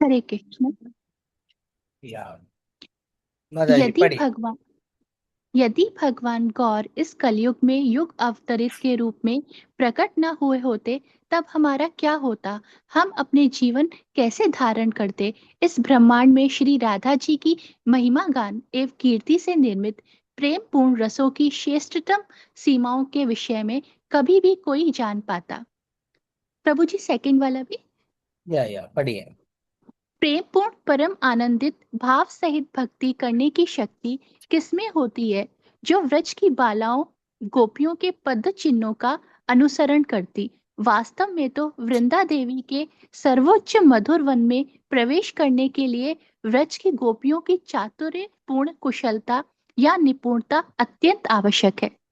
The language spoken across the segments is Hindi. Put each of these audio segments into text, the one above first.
हरे कृष्ण। या माता जी यदि पढ़िए। भगवान यदि भगवान गौर इस कलयुग में युग अवतरित के रूप में प्रकट न हुए होते, तब हमारा क्या होता? हम अपने जीवन कैसे धारण करते? इस ब्रह्मांड में श्री राधा जी की महिमा गान एवं कीर्ति से निर्मित प्रेम पूर्ण रसों की श्रेष्ठतम सीमाओं के विषय में कभी भी कोई जान पाता? प्रभु जी, सेकंड वाला भी। या पढ़िए। प्रेम पूर्ण परम आनंदित भाव सहित भक्ति करने की शक्ति किसमें होती है, जो व्रज की बालाओं गोपियों के पद चिन्हों का अनुसरण करती? वास्तव में तो वृंदा देवी के सर्वोच्च मधुर वन में प्रवेश करने के लिए व्रज की गोपियों की चातुर्य पूर्ण कुशलता या निपुणता अत्यंत आवश्यक है।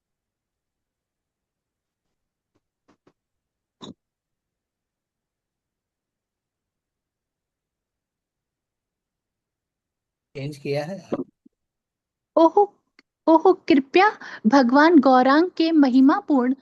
चेंज किया है। ओहो, ओहो, कृपया भगवान गौरांग के महिमापूर्ण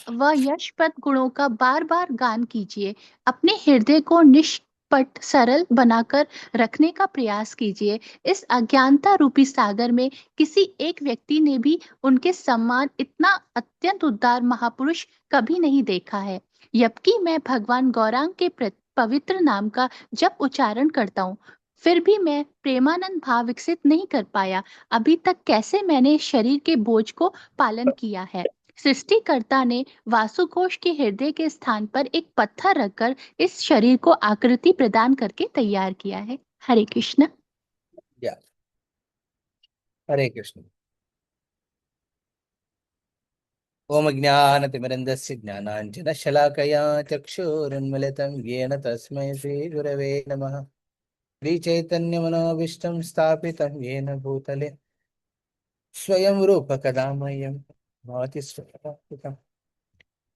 व यशपद गुणों का बार बार गान कीजिए। अपने हृदय को निष्कपट सरल बनाकर रखने का प्रयास कीजिए। इस अज्ञानता रूपी सागर में किसी एक व्यक्ति ने भी उनके सम्मान इतना अत्यंत उदार महापुरुष कभी नहीं देखा है। जबकि मैं भगवान गौरांग के पवित्र नाम का जब उच्चारण करता हूँ, फिर भी मैं प्रेमानंद भाव विकसित नहीं कर पाया। अभी तक कैसे मैंने शरीर के बोझ को पालन किया है। सृष्टिकर्ता ने वासुकोश के हृदय के स्थान पर एक पत्थर रखकर इस शरीर को आकृति प्रदान करके तैयार किया है। हरे कृष्ण। या हरे कृष्ण। ओम ज्ञानतिमिरन्दस्य ज्ञानाञ्जनशलाकया चक्षुरुन्मिलितं येन तस्मै श्रीगुरवे नमः। श्रीचैतन्यमनोभीष्टं स्थापितं येन भूतले स्वयं रूपकदा मह्यं भाति स्वयं।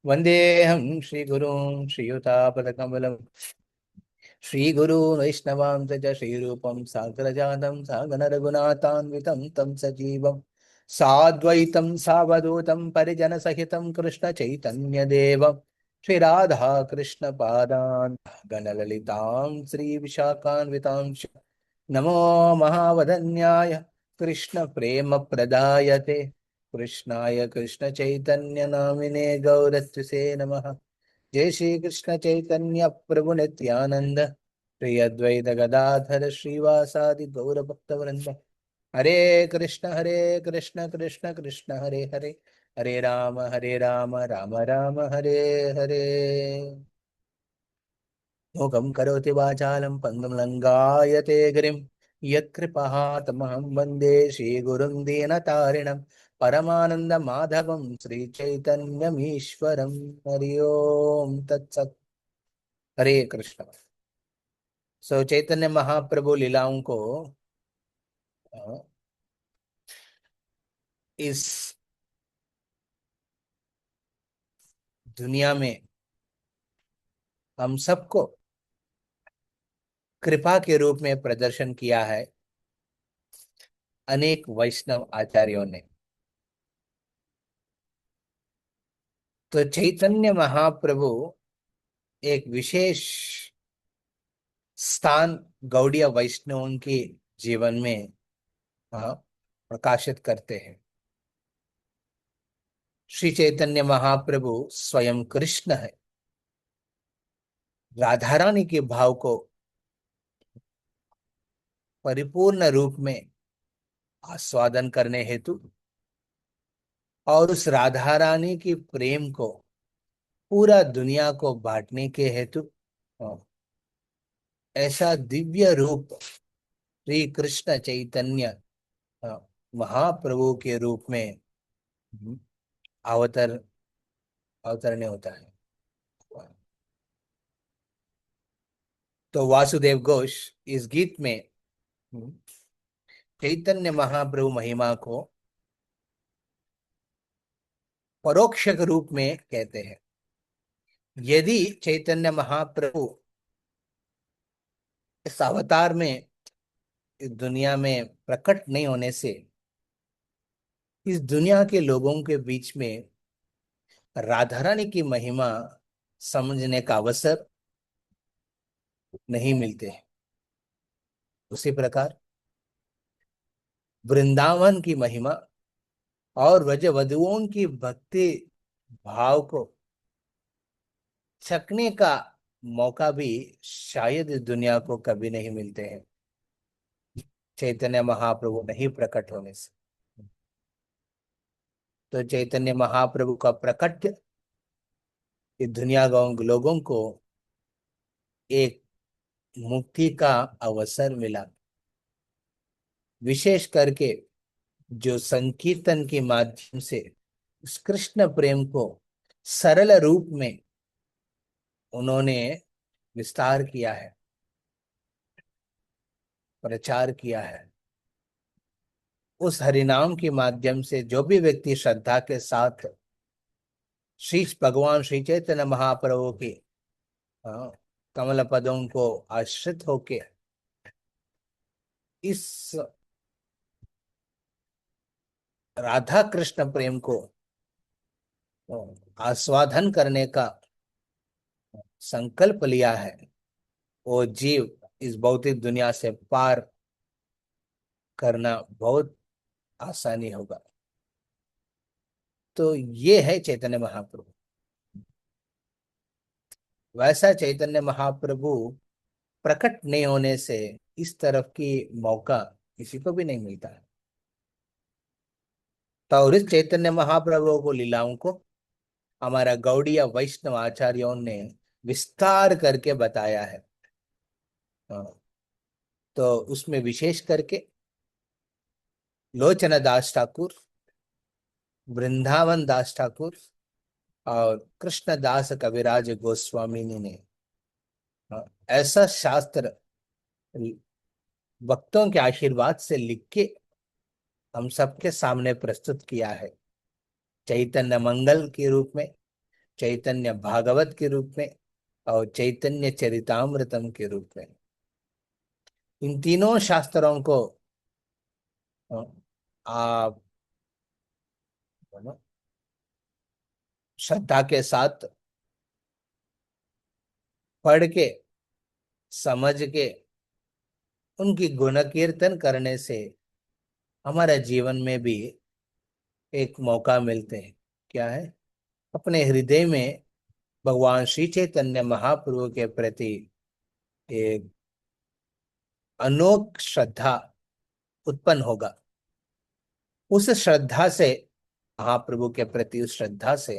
वन्देऽहं श्रीगुरुं श्रीयुतापदकमलं श्रीगुरून् वैष्णवां च श्रीरूपं साग्रजातं सागररघुनाथान्वितं तं सजीवं साद्वैतं सावधूतं परिजनसहितं कृष्णचैतन्यदेवं श्रीराधाकृष्णपादान् गणललितां श्रीविशाखान्वितांश्च नमो महावदन्याय कृष्णप्रेमप्रदायते कृष्णाय कृष्णचैतन्यनामिने गौरत्विषे नमः। जय श्री कृष्ण चैतन्य प्रभु नित्यानंद श्री अद्वैत गदाधर श्रीवासादि गौर भक्त वृंद। हरे कृष्ण कृष्ण कृष्ण हरे हरे, हरे राम राम राम हरे हरे। मोकं करोति वाचालं पङ्गुं लङ्घायते गिरिं यत्कृपातमहं वन्दे श्रीगुरुं दीनतारिणं परमानन्दमाधवं श्रीचैतन्यमीश्वरं। हरि ओम तत्सत्। हरे कृष्ण। चैतन्य महाप्रभु लीलाओं को अ, इस दुनिया में हम सबको कृपा के रूप में प्रदर्शन किया है अनेक वैष्णव आचार्यों ने। तो चैतन्य महाप्रभु एक विशेष स्थान गौड़ीय वैष्णवों के जीवन में प्रकाशित करते हैं। श्री चैतन्य महाप्रभु स्वयं कृष्ण है। राधा रानी के भाव को परिपूर्ण रूप में आस्वादन करने हेतु और उस राधा रानी की प्रेम को पूरा दुनिया को बांटने के हेतु ऐसा दिव्य रूप श्री कृष्ण चैतन्य महाप्रभु के रूप में अवतर अवतरणे होता है। तो वासुदेव घोष इस गीत में चैतन्य महाप्रभु महिमा को परोक्ष रूप में कहते हैं। यदि चैतन्य महाप्रभु इस अवतार में इस दुनिया में प्रकट नहीं होने से इस दुनिया के लोगों के बीच में राधा रानी की महिमा समझने का अवसर नहीं मिलते। उसी प्रकार वृंदावन की महिमा और व्रज वधुओं की भक्ति भाव को चखने का मौका भी शायद इस दुनिया को कभी नहीं मिलते हैं, चैतन्य महाप्रभु नहीं प्रकट होने से। तो चैतन्य महाप्रभु का प्रकट इस दुनिया लोगों को एक मुक्ति का अवसर मिला, विशेष करके जो संकीर्तन के माध्यम से उस कृष्ण प्रेम को सरल रूप में उन्होंने विस्तार किया है, प्रचार किया है। उस हरिनाम के माध्यम से जो भी व्यक्ति श्रद्धा के साथ श्री भगवान श्री चैतन्य महाप्रभु के हाँ, कमल पदों को आश्रित होके इस राधा कृष्ण प्रेम को आस्वादन करने का संकल्प लिया है, वो जीव इस भौतिक दुनिया से पार करना बहुत आसानी होगा। तो ये है चैतन्य महाप्रभु। वैसा चैतन्य महाप्रभु प्रकट नहीं होने से इस तरफ की मौका किसी को भी नहीं मिलता है। तो और इस चैतन्य महाप्रभु को लीलाओं को हमारा गौड़ीय वैष्णव आचार्यों ने विस्तार करके बताया है। हाँ, तो उसमें विशेष करके लोचन दास ठाकुर, वृंदावन दास ठाकुर और कृष्णदास कविराज गोस्वामी ने ऐसा शास्त्र भक्तों के आशीर्वाद से लिख के हम सबके सामने प्रस्तुत किया है, चैतन्य मंगल के रूप में, चैतन्य भागवत के रूप में और चैतन्य चरितामृतम के रूप में। इन तीनों शास्त्रों को अ, आप श्रद्धा के साथ पढ़ के समझ के उनकी गुण कीर्तन करने से हमारा जीवन में भी एक मौका मिलते हैं। क्या है? अपने हृदय में भगवान श्री चैतन्य महाप्रभु के प्रति एक अनोख श्रद्धा उत्पन्न होगा। उस श्रद्धा से, महाप्रभु के प्रति उस श्रद्धा से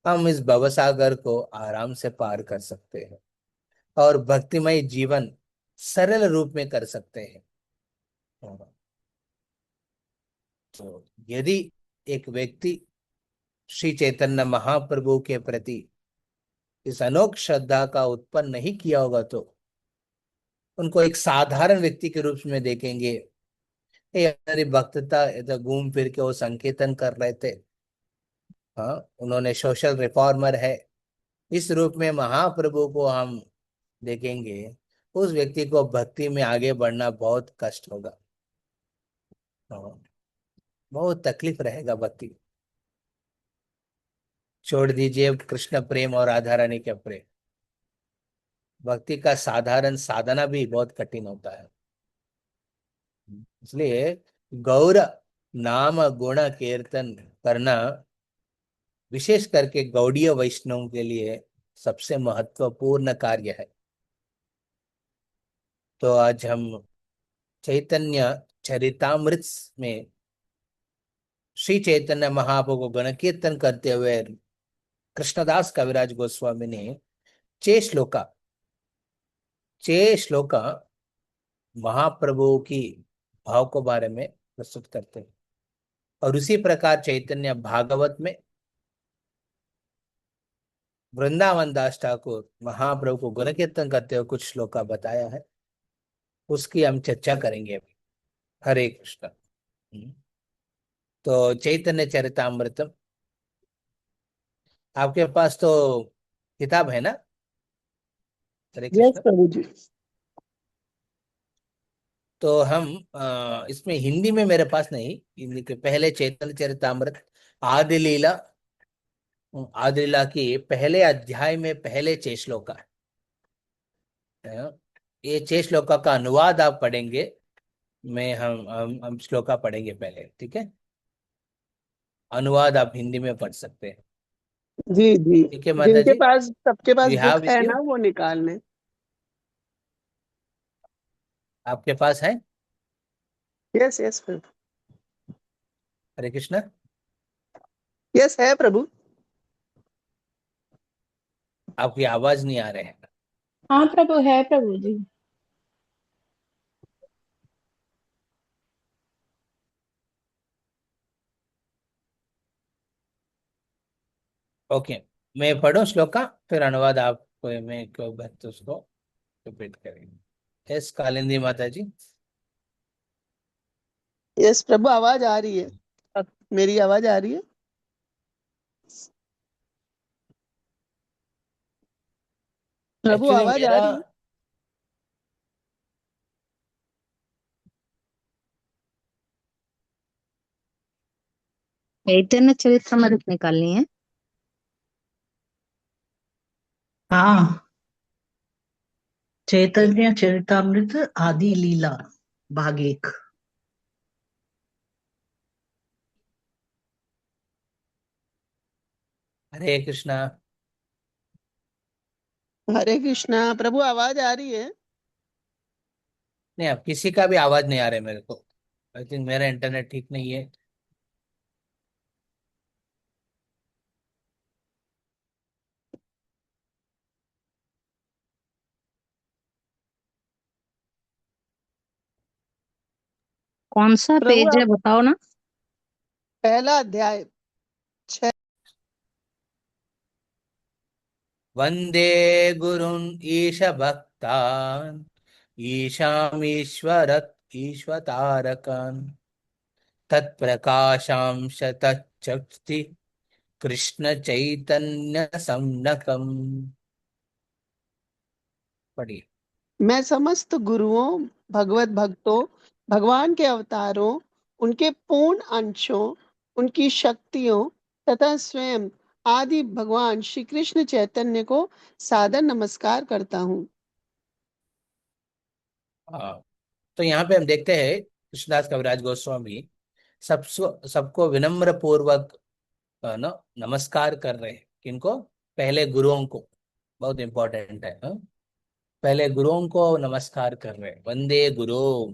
हम इस भवसागर को आराम से पार कर सकते हैं और भक्तिमय जीवन सरल रूप में कर सकते हैं। तो यदि एक व्यक्ति श्री चैतन्य महाप्रभु के प्रति इस अनोख श्रद्धा का उत्पन्न नहीं किया होगा तो उनको एक साधारण व्यक्ति के रूप में देखेंगे। ये हमारी भक्तता, ये तो घूम फिर के वो संकीर्तन कर रहे थे, हाँ उन्होंने सोशल रिफॉर्मर है, इस रूप में महाप्रभु को हम देखेंगे। उस व्यक्ति को भक्ति में आगे बढ़ना बहुत कष्ट होगा, हाँ, बहुत तकलीफ रहेगा भक्ति। छोड़ दीजिए कृष्ण प्रेम और राधा रानी के प्रेम, भक्ति का साधारण साधना भी बहुत कठिन होता है। इसलिए गौर नाम गुण कीर्तन करना विशेष करके गौड़ीय वैष्णव के लिए सबसे महत्वपूर्ण कार्य है। तो आज हम चैतन्य चरितामृत में श्री चैतन्य महाप्रभु को गुण कीर्तन करते हुए कृष्णदास कविराज गोस्वामी ने 6 श्लोका 6 श्लोका महाप्रभु की भाव को बारे में प्रस्तुत करते हैं। और उसी प्रकार चैतन्य भागवत में वृंदावन दास ठाकुर महाप्रभु को गुण कीर्तन करते हुए कुछ श्लोका बताया है, उसकी हम चर्चा करेंगे अभी। हरे कृष्ण। तो चैतन्य चरितामृतम आपके पास तो किताब है ना? हरे यस कृष्ण। प्रभु जी। तो हम इसमें हिंदी में मेरे पास नहीं, हिंदी के पहले चैतन्य चरितामृत आदि लीला, आदि लीला की पहले अध्याय में पहले 6 श्लोक है। ये 6 श्लोका का अनुवाद आप पढ़ेंगे। मैं हम श्लोका पढ़ेंगे पहले, ठीक है। अनुवाद आप हिंदी में पढ़ सकते हैं। जी जी। ठीक है माता जिनके जी। पास, सबके do pass you have book है विथ यू? ना, वो निकाल लें। आपके पास है? यस यस प्रभु। हरे कृष्ण। यस है प्रभु। आपकी आवाज नहीं आ रहे है। हाँ प्रभु, है प्रभु जी। ओके, मैं पढ़ूं श्लोका, फिर अनुवाद आप मैं को भक्त उसको रिपीट करेंगे। यस कालिंदी माता जी। यस प्रभु, आवाज आ रही है। मेरी आवाज आ रही है? प्रभु एक्चुअली आवाज आ मेरा, रही है? चैतन्य चरितमृत निकालनी है। हाँ, चैतन्य चरितामृत आदि लीला भाग 1। हरे कृष्णा। हरे कृष्णा प्रभु, आवाज आ रही है? नहीं, अब किसी का भी आवाज नहीं आ रहा है मेरे को। आई थिंक मेरा इंटरनेट ठीक नहीं है। कौन सा प्रभु पेज है आप, बताओ ना। पहला अध्याय 6। वंदे गुरुन् ईश भक्तान् ईशामीश्वरत् ईश्वतारकान् तत्प्रकाशांश तच्चक्ति कृष्ण चैतन्य सम्नकम्। पढ़िए। मैं समस्त गुरुओं, भगवत भक्तों, भगवान के अवतारों, उनके पूर्ण अंशों, उनकी शक्तियों तथा स्वयं आदि भगवान श्री कृष्ण चैतन्य को सादर नमस्कार करता हूँ। हाँ, तो यहाँ पे हम देखते हैं कृष्णदास कविराज गोस्वामी सबको विनम्र पूर्वक नमस्कार कर रहे हैं। किनको? पहले गुरुओं को। बहुत इंपॉर्टेंट है, हाँ? पहले गुरुओं को नमस्कार कर रहे हैं, वंदे गुरु।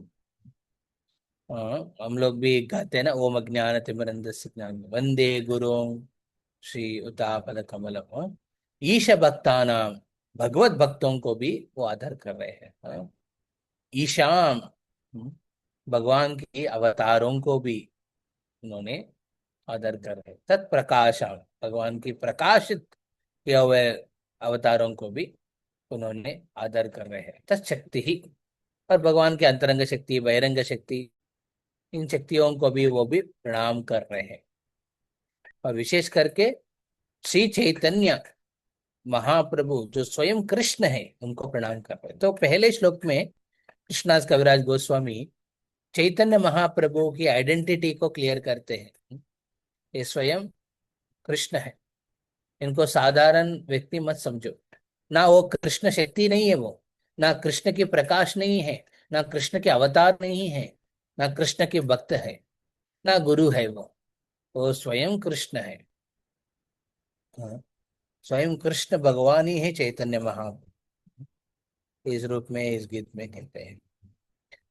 हाँ, हम लोग भी गाते हैं ना, ओम अज्ञानतिमिरन्धस्य ज्ञान वंदे गुरु श्री उतापल कमलम, हाँ? ईश भक्तानाम, भगवत भक्तों को भी वो आदर कर रहे हैं, हाँ? ईशाम, भगवान के अवतारों को भी उन्होंने आदर कर रहे हैं। तत्प्रकाशम, भगवान की प्रकाशित किए हुए अवतारों को भी उन्होंने आदर कर रहे हैं। तत्शक्ति ही, और भगवान के अंतरंग शक्ति, बहिरंग शक्ति, इन शक्तियों को भी वो भी प्रणाम कर रहे हैं। और विशेष करके श्री चैतन्य महाप्रभु जो स्वयं कृष्ण है, उनको प्रणाम कर रहे हैं। तो पहले श्लोक में कृष्णदास कविराज गोस्वामी चैतन्य महाप्रभु की आइडेंटिटी को क्लियर करते हैं। ये स्वयं कृष्ण है, इनको साधारण व्यक्ति मत समझो। ना वो कृष्ण शक्ति नहीं है, वो ना कृष्ण की प्रकाश नहीं है, ना कृष्ण के अवतार नहीं है, ना कृष्ण के भक्त है, ना गुरु है वो स्वयं कृष्ण है। हाँ, स्वयं कृष्ण भगवान ही है चैतन्य महाप्रभु, इस रूप में इस गीत में कहते हैं।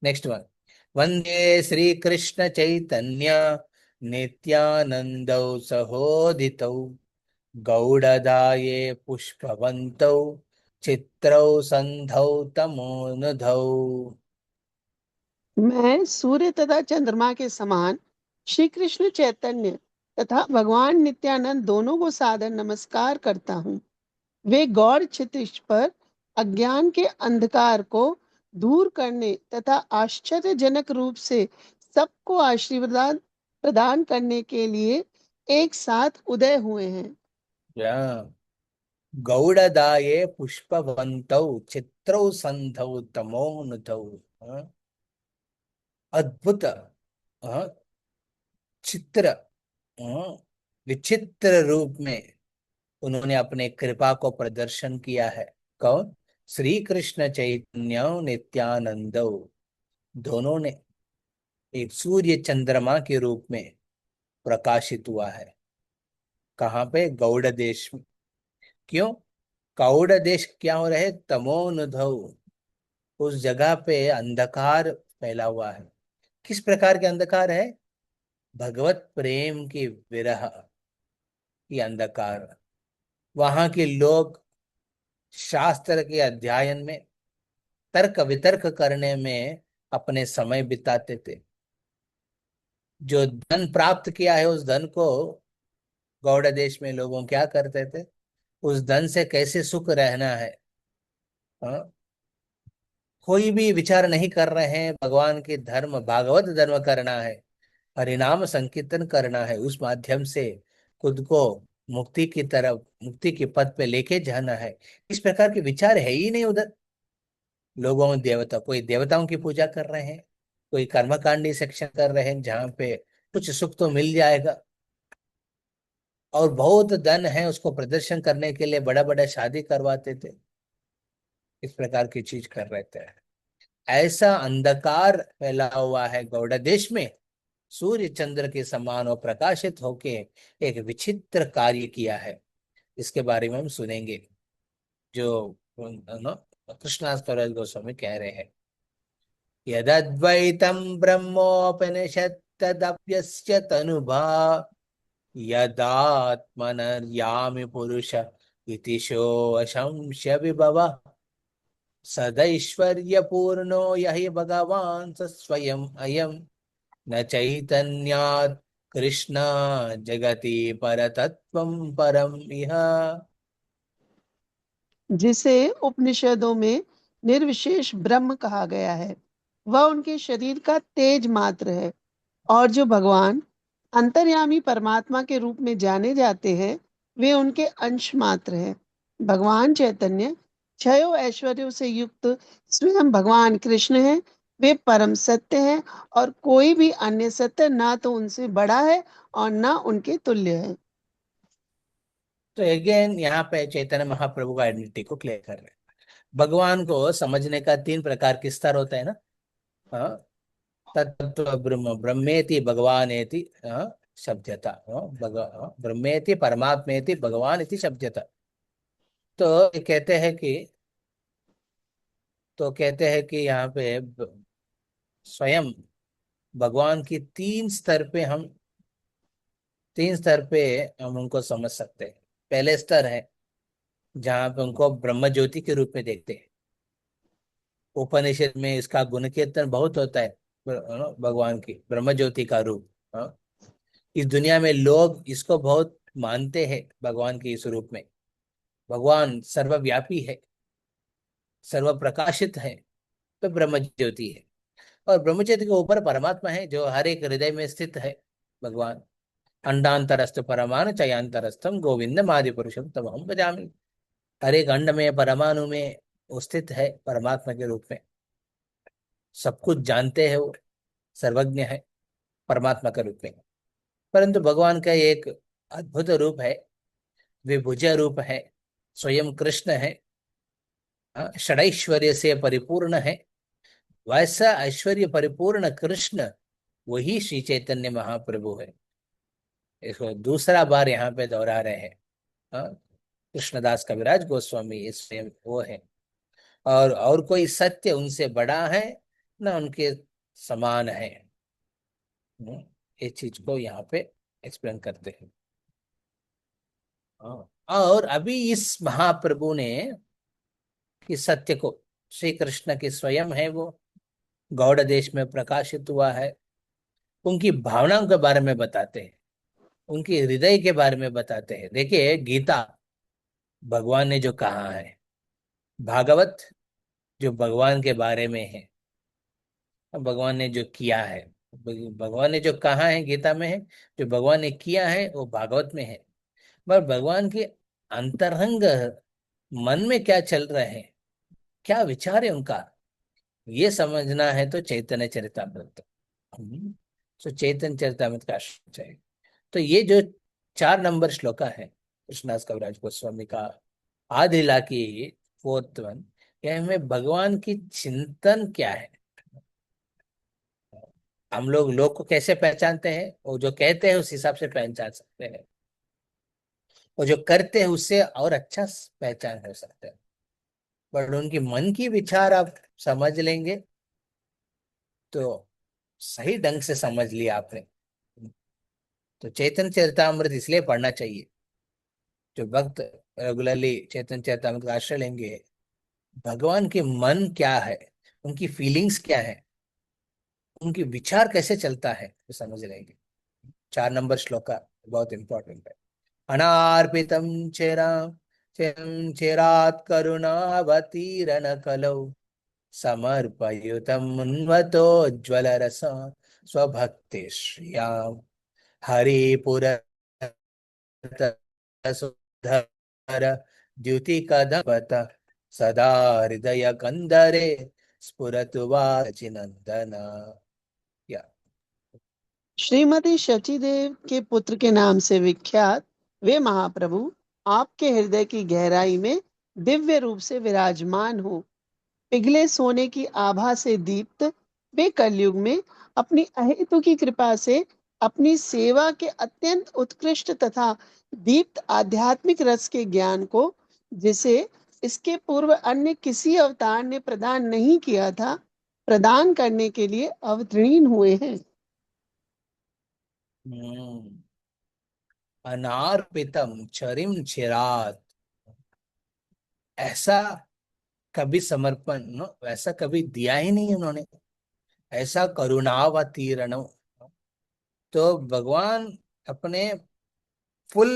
Next one. वंदे श्री कृष्ण चैतन्य नित्यानंदौ सहोदितौ गौड़दाये पुष्पवन्तौ चित्रौ संधौ तमोनुधौ। मैं सूर्य तथा चंद्रमा के समान श्री कृष्ण चैतन्य तथा भगवान नित्यानंद दोनों को सादर नमस्कार करता हूँ। वे गौर क्षितिज पर अज्ञान के अंधकार को दूर करने तथा आश्चर्यजनक रूप से सबको आशीर्वाद प्रदान करने के लिए एक साथ उदय हुए हैं। या गौड़दाये पुष्पवन्तौ चित्रौ संधौ तमोनुधौ। हाँ, अद्भुत, हाँ, चित्र, हाँ, विचित्र रूप में उन्होंने अपने कृपा को प्रदर्शन किया है। कौन? श्री कृष्ण चैतन्य नित्यानंद दोनों ने एक सूर्य चंद्रमा के रूप में प्रकाशित हुआ है। कहाँ पे? गौड़ देश में। क्यों? गौड़ देश क्या हो रहा है? तमोनुधव। उस जगह पे अंधकार फैला हुआ है। किस प्रकार के अंधकार है? भगवत प्रेम की विरह की अंधकार। वहां के लोग शास्त्र के अध्ययन में, तर्क वितर्क करने में अपने समय बिताते थे। जो धन प्राप्त किया है उस धन को गौड़ देश में लोगों क्या करते थे? उस धन से कैसे सुख रहना है, हाँ? कोई भी विचार नहीं कर रहे हैं। भगवान के धर्म, भागवत धर्म करना है, हरिनाम संकीर्तन करना है, उस माध्यम से खुद को मुक्ति की तरफ, मुक्ति के पथ पे लेके जाना है। इस प्रकार के विचार है ही नहीं उधर। लोगों में देवता, कोई देवताओं की पूजा कर रहे हैं, कोई कर्मकांडी सेक्शन कर रहे हैं जहाँ पे कुछ सुख तो मिल जाएगा, और बहुत धन है उसको प्रदर्शन करने के लिए बड़ा बड़ा शादी करवाते थे। इस प्रकार की चीज कर रहे थे। ऐसा अंधकार फैला हुआ है गौड़ देश में। सूर्य चंद्र के समान और प्रकाशित होके एक विचित्र कार्य किया है। इसके बारे में हम सुनेंगे, जो कृष्णास्वराज गोस्वामी कह रहे हैं। यदद्वैतं ब्रह्मोपनिषत् तदप्यस्य तनुभा यदात्मनर्यामि पुरुष इति शोऽशंस्य विभव सदैश्वर्यपूर्णो यहि भगवान् स स्वयम् अयम् न चैतन्यात् कृष्ण जगति परतत्त्वं परम् इह। जिसे उपनिषदों में निर्विशेष ब्रह्म कहा गया है, वह उनके शरीर का तेज मात्र है, और जो भगवान अंतर्यामी परमात्मा के रूप में जाने जाते हैं, वे उनके अंश मात्र हैं। भगवान चैतन्य छयों ऐश्वर्यों से युक्त स्वयं भगवान कृष्ण हैं। वे परम सत्य हैं, और कोई भी अन्य सत्य ना तो उनसे बड़ा है और ना उनके तुल्य है। तो अगेन यहाँ पे चैतन्य महाप्रभु का आइडेंटिटी को क्लियर कर रहे हैं। भगवान को समझने का तीन प्रकार के स्तर होता है ना। हाँ, तत्व ब्रह्म, ब्रह्मेति भगवानेति, हाँ, शब्दता, हाँ, ब्रह्मेति परमात्मेति भगवान इति शब्दता। तो ये कहते हैं कि यहाँ पे स्वयं भगवान की तीन स्तर पे हम उनको समझ सकते हैं। पहले स्तर है जहाँ पे उनको ब्रह्म ज्योति के रूप में देखते हैं। उपनिषद में इसका गुण कीर्तन बहुत होता है, भगवान की ब्रह्म ज्योति का रूप। हाँ? इस दुनिया में लोग इसको बहुत मानते हैं, भगवान के इस रूप में। भगवान सर्वव्यापी है, सर्व प्रकाशित है, तो ब्रह्म ज्योति है। और ब्रह्म ज्योति के ऊपर परमात्मा है जो हर एक हृदय में स्थित है। भगवान अंडांतरस्थ परमाणु चयांतरस्थम गोविंदम आदि पुरुषम तम हम भजामि। हर एक अंड में, परमाणु में वो स्थित है परमात्मा के रूप में। सब कुछ जानते हैं वो, सर्वज्ञ है परमात्मा के रूप में। परंतु भगवान का एक अद्भुत रूप है, विभुज रूप है, स्वयं कृष्ण है, षडैश्वर्य से परिपूर्ण है। वैसा ऐश्वर्य परिपूर्ण कृष्ण वही श्री चैतन्य महाप्रभु है। इसको दूसरा बार यहाँ पे दोहरा रहे हैं। हाँ, कृष्णदास कविराज गोस्वामी इसमें वो है। और कोई सत्य उनसे बड़ा है ना उनके समान है। इस चीज को यहाँ पे एक्सप्लेन करते हैं। हाँ, और अभी इस महाप्रभु ने इस सत्य को, श्री कृष्ण के स्वयं है वो, गौड़ देश में प्रकाशित हुआ है। उनकी भावनाओं के बारे में बताते हैं, उनके हृदय के बारे में बताते हैं। देखिए, गीता भगवान ने जो कहा है, भागवत जो भगवान के बारे में है, भगवान ने जो किया है, भगवान ने जो कहा है गीता में है, जो भगवान ने किया है वो भागवत में है। पर भगवान के अंतरंग मन में क्या चल रहे हैं, क्या विचार है उनका, ये समझना है तो चैतन्य चरितामृत। तो चैतन्य चरितामृत का आश्रय चाहिए। तो ये जो 4 नंबर श्लोका है कृष्णदास कविराज गोस्वामी का, आदिला की 4th वन, या हमें भगवान की चिंतन क्या है। हम लोग को कैसे पहचानते हैं, वो जो कहते हैं उस हिसाब से पहचान सकते हैं, वो जो करते हैं उससे और अच्छा पहचान हो सकता है। बट उनकी मन की विचार आप समझ लेंगे तो सही ढंग से समझ लिया आपने। तो चैतन्य चरितामृत इसलिए पढ़ना चाहिए। जो भक्त रेगुलरली चैतन्य चरितामृत का आश्रय लेंगे, भगवान के मन क्या है, उनकी फीलिंग्स क्या है, उनकी विचार कैसे चलता है, तो समझ लेंगे। 4 नंबर श्लोक का बहुत इंपॉर्टेंट है। अनार्पितम चेरा चेरात करुणावतीरण कलौ समर्पयुतम मुन्वतोज्ज्वल रस स्वभक्ति श्रियाम हरिपुर सुधर द्युति कदपत सदा हृदय कंदरे स्फुरतु वाचिनंदन। या श्रीमती शचीदेव के पुत्र के नाम से विख्यात वे महाप्रभु आपके हृदय की गहराई में दिव्य रूप से विराजमान हो। पिघले सोने की आभा से दीप्त वे कलयुग में अपनी अहेतु की कृपा से अपनी सेवा के अत्यंत उत्कृष्ट तथा दीप्त आध्यात्मिक रस के ज्ञान को, जिसे इसके पूर्व अन्य किसी अवतार ने प्रदान नहीं किया था, प्रदान करने के लिए अवतीर्ण हुए हैं। अनार्पितम चरिम चिरात, ऐसा कभी समर्पण ऐसा कभी दिया ही नहीं उन्होंने। ऐसा करुणावतीर्ण, तो भगवान अपने full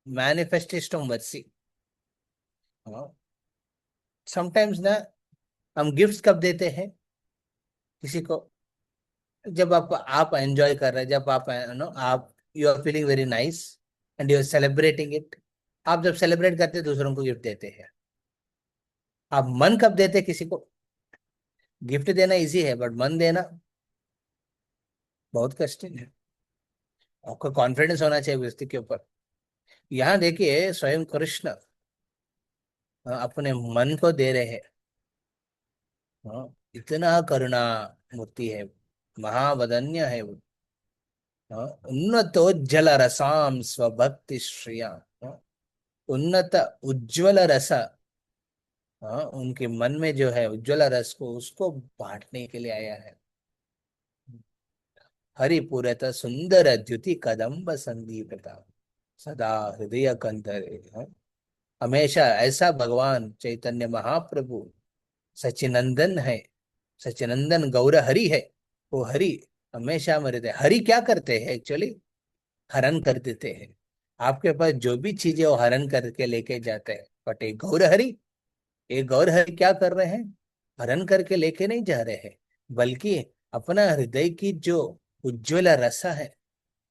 manifestation of mercy. Sometimes ना, हम गिफ्ट्स कब देते हैं किसी को, जब आप एंजॉय कर रहे हैं, जब आप आप you are feeling very nice and you are celebrating it. आप जब सेलिब्रेट करते हैं दूसरों को गिफ्ट देते हैं। आप मन कब देते हैं किसी को। गिफ्ट देना इजी है बट मन देना बहुत कठिन है। आपको कॉन्फिडेंस होना चाहिए व्यक्ति के ऊपर। यहाँ देखिए स्वयं कृष्ण अपने मन को दे रहे हैं। इतना करुणा मूर्ति है, महावदन्य है वो। उन्नतोज्जल रसाम स्वभक्ति श्रिया, उन्नत उज्ज्वल रस, उनके मन में जो है उज्ज्वल रस को उसको बांटने के लिए आया है। हरिपुरत सुंदर द्युति कदम्ब संदीपता सदा हृदय कंदरे। हमेशा ऐसा भगवान चैतन्य महाप्रभु सचिनंदन है। सचिनंदन गौर हरि है। वो हरि हमेशा में रहते हैं। हरि क्या करते हैं एक्चुअली, हरण कर देते हैं। आपके पास जो भी चीजें वो हरण करके लेके जाते हैं। बट एक गौर हरि, एक गौर हरि क्या कर रहे हैं, हरण करके लेके नहीं जा रहे हैं, बल्कि अपना हृदय की जो उज्ज्वल रसा है,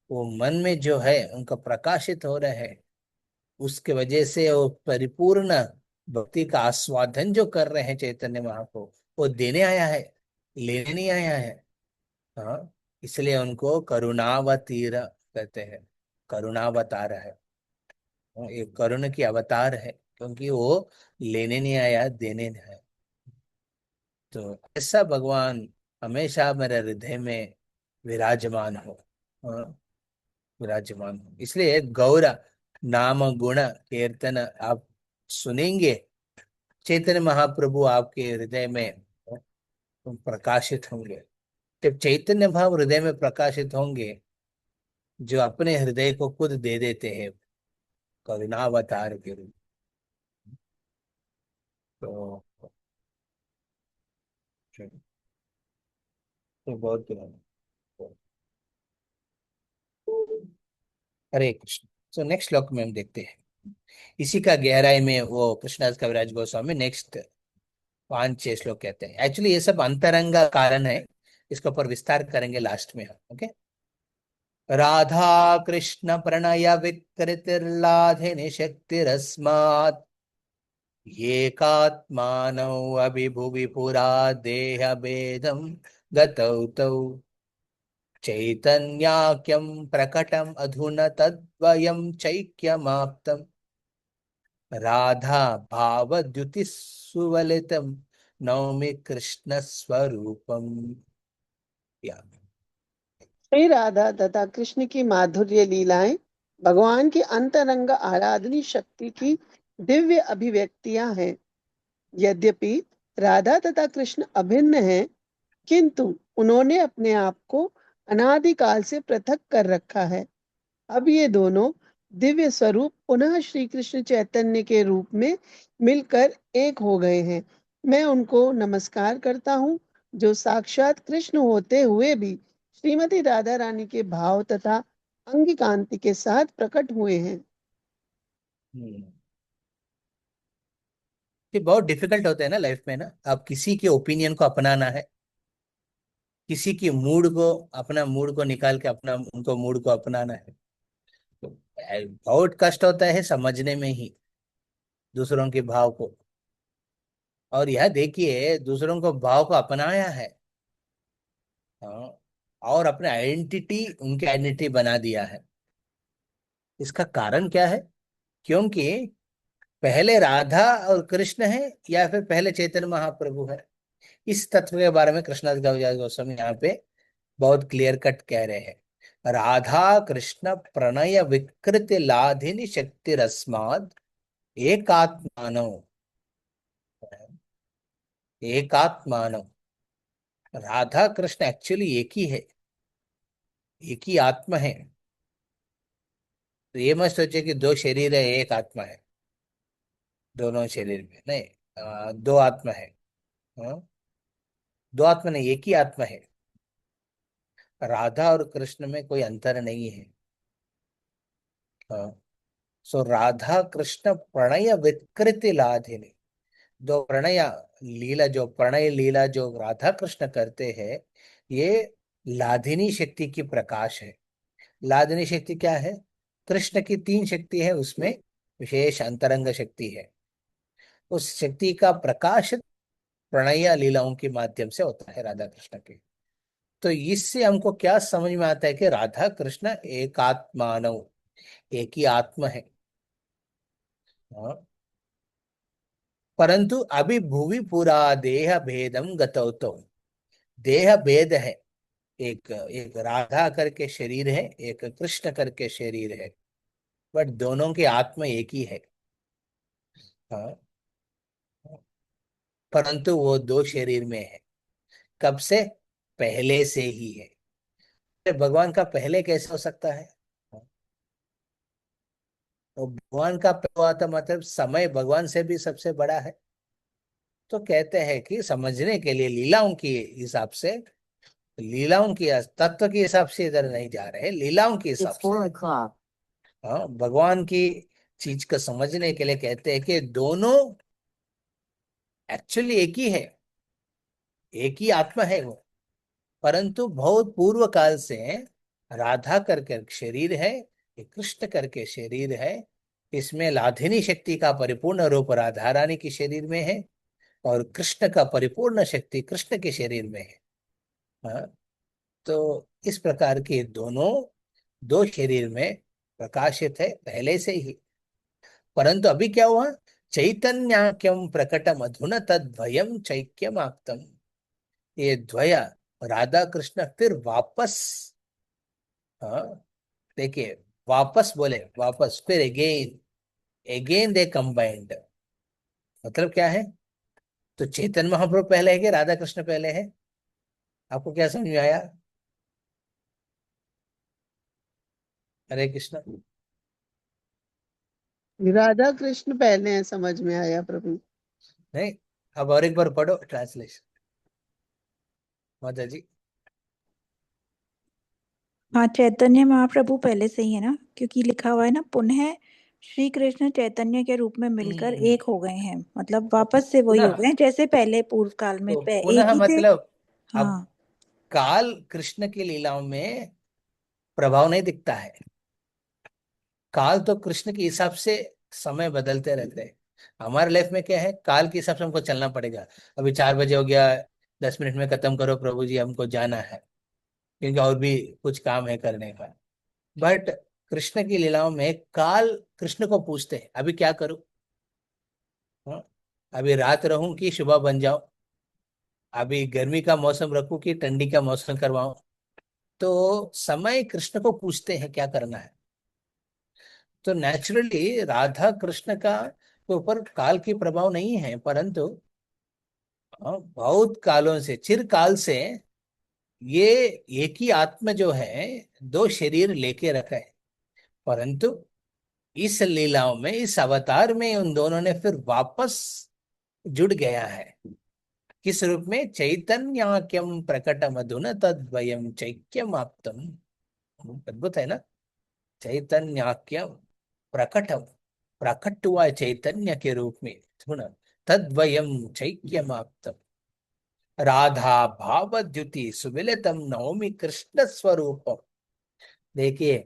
वो मन में जो है उनका प्रकाशित हो रहा है। उसके वजह से वो परिपूर्ण भक्ति का आस्वादन जो कर रहे हैं चैतन्य महाप्रभु, वो देने आया है, लेने नहीं आया है। हाँ, इसलिए उनको करुणावतीर कहते हैं। करुणावतार है, वो एक करुण की अवतार है, क्योंकि वो लेने नहीं आया, देने नहीं आया। तो ऐसा भगवान हमेशा मेरे हृदय में विराजमान हो। हाँ, विराजमान हो। इसलिए गौर नाम गुण कीर्तन आप सुनेंगे, चैतन्य महाप्रभु आपके हृदय में प्रकाशित होंगे। जब चैतन्य भाव हृदय में प्रकाशित होंगे, जो अपने हृदय को खुद दे देते हैं करुणावतार के रूप। तो, तो बहुत हरे कृष्ण। सो नेक्स्ट श्लोक में हम देखते हैं, इसी का गहराई में वो कृष्णदास कविराज गोस्वामी नेक्स्ट 5-6 श्लोक कहते हैं। एक्चुअली ये सब अंतरंगा कारण है, इसके ऊपर विस्तार करेंगे लास्ट में हम। ओके। राधा कृष्ण प्रणय विकृतिर्लाधिनि शक्तिरस्मात् एकात्मानौ अभिभुवि पुरा देह भेदं गतौ तौ चैतन्याख्यं प्रकटम अधुना तद्वयं चैक्यमाप्तम् राधा भाव द्युति सुवलितम नौमि कृष्ण स्वरूपम। या श्री राधा तथा कृष्ण की माधुर्य लीलाएं भगवान की अंतरंग आराधनी शक्ति की दिव्य अभिव्यक्तियां हैं। यद्यपि राधा तथा कृष्ण अभिन्न हैं, किंतु उन्होंने अपने आप को अनादिकाल से पृथक कर रखा है। अब ये दोनों दिव्य स्वरूप पुनः श्री कृष्ण चैतन्य के रूप में मिलकर एक हो गए हैं। मैं उनको नमस्कार करता हूँ, जो साक्षात कृष्ण होते हुए भी श्रीमती राधा रानी के भाव तथा अंग कांति के साथ प्रकट हुए हैं। ये बहुत डिफिकल्ट होता है ना लाइफ में ना। आप किसी के ओपिनियन को अपनाना है, किसी की मूड को, अपना मूड को निकाल के अपना उनको मूड को अपनाना है। तो बहुत कष्ट होता है समझने में ही दूसरों के भाव को। और यह देखिए दूसरों को भाव को अपनाया है, हाँ, और अपने आइडेंटिटी उनकी आइडेंटिटी बना दिया है। इसका कारण क्या है? क्योंकि पहले राधा और कृष्ण है या फिर पहले चैतन्य महाप्रभु है। इस तत्व के बारे में कृष्णदास कविराज गोस्वामी यहाँ पे बहुत क्लियर कट कह रहे हैं। राधा कृष्ण प्रणय विकृति लाधिनी शक्ति रस्माद एकात्मानव, एकात्मानव। राधा कृष्ण एक्चुअली एक ही है, एक ही आत्मा है। तो ये मत सोचे कि दो शरीर है एक आत्मा है, दोनों शरीर में नहीं। दो आत्मा है, हाँ? दो आत्मा नहीं, एक ही आत्मा है। राधा और कृष्ण में कोई अंतर नहीं है, हाँ। सो राधा कृष्ण प्रणय विकृति लाधिनी, दो प्रणय लीला, जो प्रणय लीला जो राधा कृष्ण करते हैं, ये लाधिनी शक्ति की प्रकाश है। लाधिनी शक्ति क्या है? कृष्ण की तीन शक्ति है, उसमें विशेष अंतरंग शक्ति है। उस शक्ति का प्रकाश प्रणय लीलाओं के माध्यम से होता है राधा कृष्ण के। तो इससे हमको क्या समझ में आता है कि राधा कृष्ण एकात्मानव, एक ही आत्मा है, हाँ। परंतु अभी भुवि पुरा देह भेदम गतौ तो, देह भेद है। एक एक राधा करके शरीर है, एक कृष्ण करके शरीर है, बट दोनों की आत्मा एक ही है, हाँ। परंतु वो दो शरीर में है। कब से? पहले से ही है। तो भगवान का पहले कैसे हो सकता है? तो भगवान का पहले हुआ था मतलब समय भगवान से भी सबसे बड़ा है। तो कहते हैं कि समझने के लिए लीलाओं के हिसाब से, लीलाओं की तत्व के हिसाब से इधर नहीं जा रहे, लीलाओं के हिसाब से, हाँ, भगवान की चीज को समझने के लिए कहते हैं कि दोनों एक्चुअली एक ही है, एक ही आत्मा है वो। परंतु बहुत पूर्व काल से राधा करके शरीर है, ये कृष्ण करके शरीर है। इसमें लाधिनी शक्ति का परिपूर्ण रूप राधा रानी के शरीर में है, और कृष्ण का परिपूर्ण शक्ति कृष्ण के शरीर में है, हाँ। तो इस प्रकार के दोनों दो शरीर में प्रकाशित है पहले से ही। परंतु अभी क्या हुआ? चैतन्याख्यम प्रकटम अधुना तद्वयम चैक्यम आप्तम। ये द्वय राधा कृष्ण फिर वापस, हाँ, देखिए, वापस बोले, वापस फिर अगेन, अगेन दे कंबाइंड। मतलब क्या है? तो चैतन्य महाप्रभु पहले है कि राधा कृष्ण पहले है? आपको क्या समझ में आया? हरे कृष्ण। राधा कृष्ण पहले हैं, समझ में आया प्रभु। नहीं, अब और एक बार पढ़ो ट्रांसलेशन, माता जी। हाँ, चैतन्य महाप्रभु पहले से ही है ना, क्योंकि लिखा हुआ है ना, पुनः श्री कृष्ण चैतन्य के रूप में मिलकर एक हो गए हैं। मतलब वापस से वही हो पुनः, गए हैं जैसे पहले पूर्व काल में तो एक पुनः ही थे। मतलब अब हाँ, काल कृष्ण की लीलाओं में प्रभाव नहीं दिखता है। काल तो कृष्ण के हिसाब से समय बदलते रहते हैं। हमारे लाइफ में क्या है? काल के हिसाब से हमको चलना पड़ेगा। अभी 4 बजे हो गया, 10 मिनट में खत्म करो प्रभु जी, हमको जाना है, क्योंकि और भी कुछ काम है करने का। बट कृष्ण की लीलाओं में काल कृष्ण को पूछते हैं, अभी क्या करूं? हाँ, अभी रात रहूं कि सुबह बन जाऊं, अभी गर्मी का मौसम रखूं कि ठंडी का मौसम करवाऊं। तो समय कृष्ण को पूछते हैं क्या करना है। तो नेचुरली राधा कृष्ण का के ऊपर काल की प्रभाव नहीं है, परंतु बहुत कालों से, चिरकाल से ये एक ही आत्मा जो है दो शरीर लेके रखा है। परंतु इस लीलाओं में, इस अवतार में उन दोनों ने फिर वापस जुड़ गया है। किस रूप में? चैतन्याक्यम प्रकटम अधुना तद्वयम चैक्यम आप्तम। अद्भुत है ना। चैतन्याक्यम प्रकटम, प्रकट हुआ है चैतन्य के रूप में, सुना, तद्वयम चैक्यम आप्तम। राधा भाव द्युति सुमिलितम नवमी कृष्ण स्वरूपम। देखिए,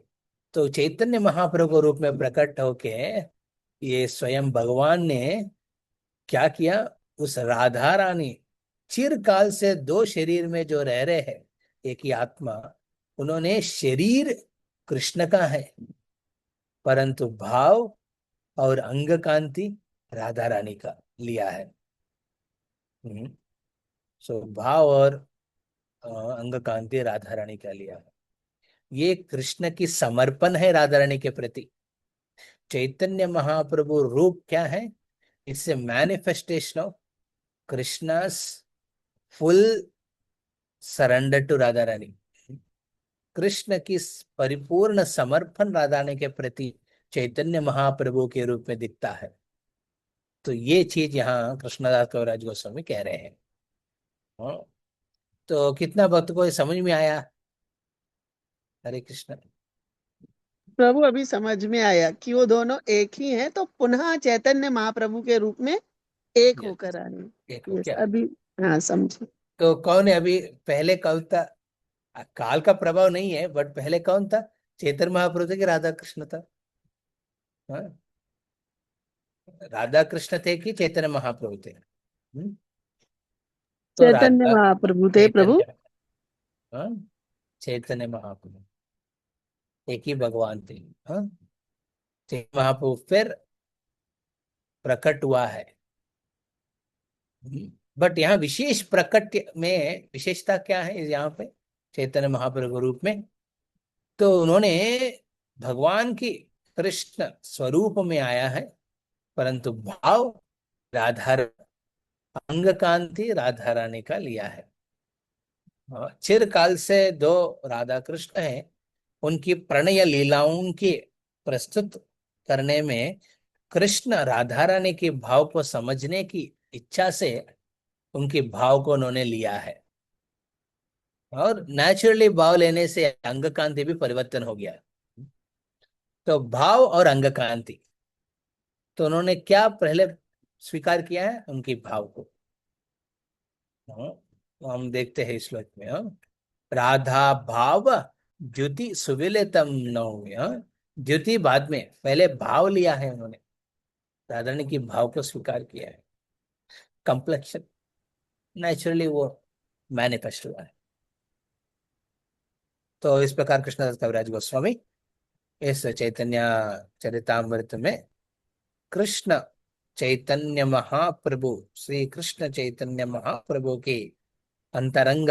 तो चैतन्य महाप्रभु के रूप में प्रकट होके ये स्वयं भगवान ने क्या किया? उस राधा रानी, चिरकाल से दो शरीर में जो रह रहे हैं एक ही आत्मा, उन्होंने शरीर कृष्ण का है, परंतु भाव और अंग कांति राधा रानी का लिया है। सो भाव और अंग कांति राधा रानी का लिया है। ये कृष्ण की समर्पण है राधा रानी के प्रति। चैतन्य महाप्रभु रूप क्या है? इससे manifestation of Krishna's full surrender to Radha Rani. Krishna की परिपूर्ण समर्पण राधा रानी के प्रति चैतन्य महाप्रभु के रूप में दिखता है। तो ये चीज यहाँ कृष्णदास कविराज गोस्वामी कह रहे हैं। हाँ, तो कितना भक्त को ये समझ में आया? हरे कृष्ण। प्रभु अभी समझ में आया कि वो दोनों एक ही हैं, तो पुनः चैतन्य महाप्रभु के रूप में एक Yes, होकर आ रहे हैं। एक हो यस, क्या? अभी हाँ समझे। तो कौन है अभी? पहले कौन था? काल का प्रभाव नहीं है, बट पहले कौन था? चैतन्य महाप्रभु थे कि राधा कृष्ण था? हाँ? राधा कृष्ण थे कि चैतन्य महाप्रभु थे? तो चैतन्य राधा, महाप्रभु थे प्रभु। चैतन्य, हाँ, चैतन्य महाप्रभु एक ही भगवान थे। हाँ, चैतन्य महाप्रभु फिर प्रकट हुआ है। बट यहाँ विशेष प्रकट में विशेषता क्या है यहाँ पे चैतन्य महाप्रभु रूप में? तो उन्होंने भगवान की कृष्ण स्वरूप में आया है, परंतु भाव राधा, अंग कांति राधा रानी का लिया है। चिरकाल से दो राधा कृष्ण हैं, उनकी प्रणय लीलाओं की प्रस्तुत करने में कृष्ण राधा रानी के भाव को समझने की इच्छा से उनके भाव को उन्होंने लिया है। और नेचुरली भाव लेने से अंग कांति भी परिवर्तन हो गया। तो भाव और अंग कांति, तो उन्होंने क्या पहले स्वीकार किया है? उनके भाव को। हाँ, तो हम देखते हैं इस श्लोक में। हाँ, राधा भाव द्युति सुविलितम नौम्य। हाँ, द्युति बाद में, पहले भाव लिया है उन्होंने, राधा ने की भाव को स्वीकार किया है। कंप्लेक्शन नेचुरली वो मैनिफेस्ट हुआ है। तो इस प्रकार कृष्णदास कविराज गोस्वामी इस चैतन्य चरितामृत में कृष्ण चैतन्य महाप्रभु, श्री कृष्ण चैतन्य महाप्रभु के अंतरंग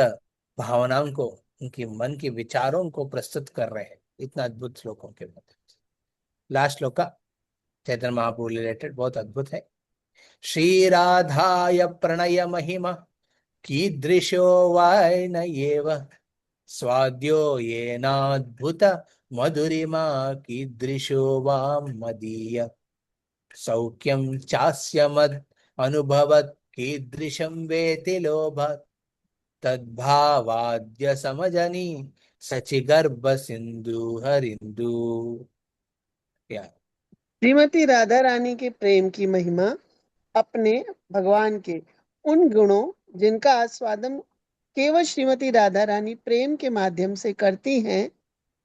भावनाओं को, उनके मन के विचारों को प्रस्तुत कर रहे हैं इतना अद्भुत श्लोकों के माध्यम से। लास्ट श्लोक का चैतन्य महाप्रभु रिलेटेड बहुत अद्भुत है। श्री राधाय प्रणय महिमा कीदृशो वायन एव स्वाद्यो येनाद्भुत मधुरिमा कीदृशो वा मदीय सौख्यम चास्य मद अनुभवत कीदृशं वेति लोभत तद्भावाद्य समजनी सचिगर्भ सिंधु हरिंदु। या श्रीमती राधा रानी के प्रेम की महिमा अपने भगवान के उन गुणों जिनका आस्वादन केवल श्रीमती राधा रानी प्रेम के माध्यम से करती हैं,